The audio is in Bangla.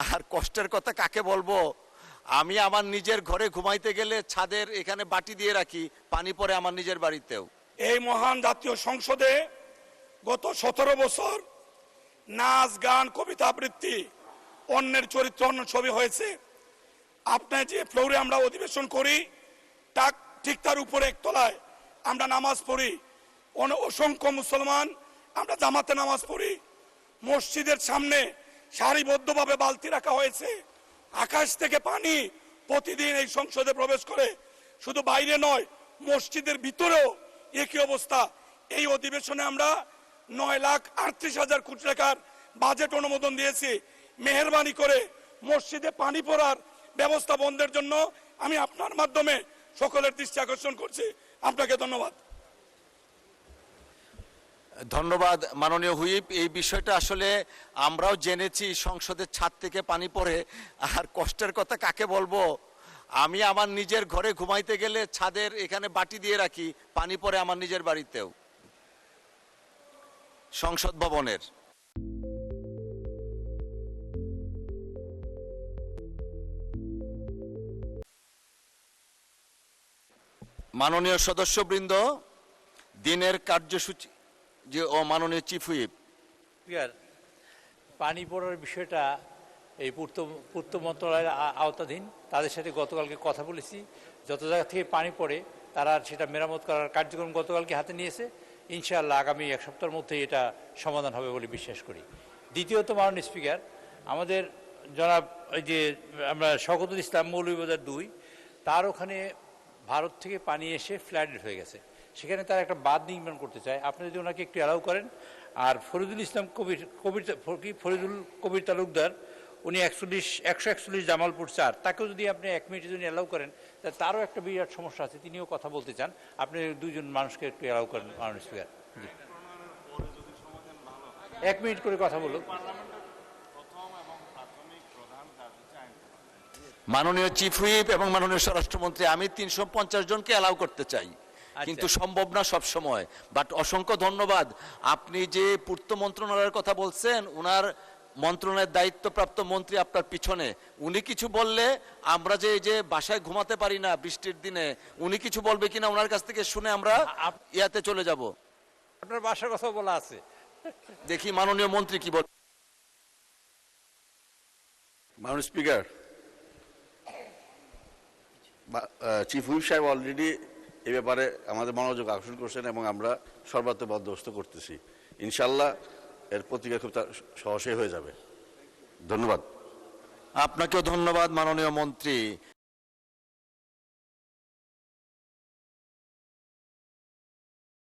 আর কষ্টের কথা কাকে বলবো? আমি আমার নিজের ঘরে ঘুমাইতে গেলে ছাদের এখানে বাটি দিয়ে রাখি, পানি পড়ে আমার নিজের বাড়িতেও। এই মহান জাতীয় সংসদে গত 17 বছর নাচ গান কবিতা আবৃত্তি অন্যের চরিত্র অন্য ছবি হয়েছে। আপনার যে ফ্লোরে আমরা অধিবেশন করি ঠিক তার উপরে একতলায় আমরা নামাজ পড়ি। অসংখ্য মুসলমান আমরা জামাতে নামাজ পড়ি। মসজিদের সামনে সারিবদ্ধভাবে বালতি রাখা হয়েছে। আকাশ থেকে পানি প্রতিদিন এই সংসদে প্রবেশ করে। শুধু বাইরে নয়, মসজিদের ভিতরেও একই অবস্থা। এই অধিবেশনে আমরা 9,38,000 কোটি টাকার বাজেট অনুমোদন দিয়েছি। মেহেরবানি করে মসজিদে পানি পড়ার ব্যবস্থা বন্ধের জন্য আমি আপনার মাধ্যমে সকলের দৃষ্টি আকর্ষণ করছি। আপনাকে ধন্যবাদ। ধন্যবাদ মাননীয় হুইপ। এই বিষয়টা আসলে আমরাও জেনেছি, সংসদের ছাদ থেকে পানি পড়ে। আর কষ্টের কথা কাকে বলবো? আমি আমার নিজের ঘরে ঘুমাইতে গেলে ছাদের এখানে বাটি দিয়ে রাখি, পানি পড়ে আমার নিজের বাড়িতেও, সংসদ ভবনের। মাননীয় সদস্যবৃন্দ, দিনের কার্যসূচি ও মাননীয় চিফ হুইপ। পানি পড়ার বিষয়টা এই পূর্ত মন্ত্রণালয়ের আওতাধীন। তাদের সাথে গতকালকে কথা বলেছি। যত জায়গা থেকে পানি পড়ে তারা সেটা মেরামত করার কার্যক্রম গতকালকে হাতে নিয়েছে। ইনশাআল্লাহ আগামী এক সপ্তাহের মধ্যেই এটা সমাধান হবে বলে বিশ্বাস করি। দ্বিতীয়ত, মাননীয় স্পিকার, আমাদের জনাব ওই যে আমরা শওকতুল ইসলাম মৌলভীবাজার 2, তার ওখানে ভারত থেকে পানি এসে ফ্ল্যাডেড হয়ে গেছে। সেখানে তারা একটা বাঁধ নির্মাণ করতে চায়। আপনি যদি ওনাকে একটু অ্যালাউ করেন। আর ফরিদুল ইসলাম ফরিদুল কবির তালুকদার, উনি 141 জামালপুর 4, তাকেও যদি আপনি 1 মিনিটের জন্য অ্যালাউ করেন, তারও একটা বিরাট সমস্যা আছে, তিনিও কথা বলতে চান। আপনি দুজন মানুষকে একটু অ্যালাউ করেন মাননীয় স্পিকার। 1 মিনিট করে কথা বলুন। মাননীয় চিফ হুইপ এবং মাননীয় স্বরাষ্ট্রমন্ত্রী, আমি 350 জনকে অ্যালাউ করতে চাই, কিন্তু সম্ভব না সব সময়। বাট অসংখ্য ধন্যবাদ। আপনি যে পূর্ত মন্ত্রণালয়ের কথা বলছেন, ওনার মন্ত্রণালয়ের দায়িত্বপ্রাপ্ত মন্ত্রী আপনার পিছনে, উনি কিছু বললে আমরা যে বাসায় ঘুমাতে পারি না বৃষ্টির দিনে, উনি কিছু বলবে কিনা ওনার কাছ থেকে শুনে আমরা ইয়াতে চলে যাব। আপনার বাসার কথা বলা আছে, দেখি মাননীয় মন্ত্রী কি বল। মাননীয় স্পিকার, চিফ হুইপ সাহেব অলরেডি এ ব্যাপারে আমাদের মনোযোগ আকর্ষণ করছেন এবং আমরা সর্বাত্মক বন্দোবস্ত করতেছি। ইনশাল্লাহ এর প্রতিক্রিয়া খুব সহজেই হয়ে যাবে। ধন্যবাদ। আপনাকেও ধন্যবাদ মাননীয় মন্ত্রী।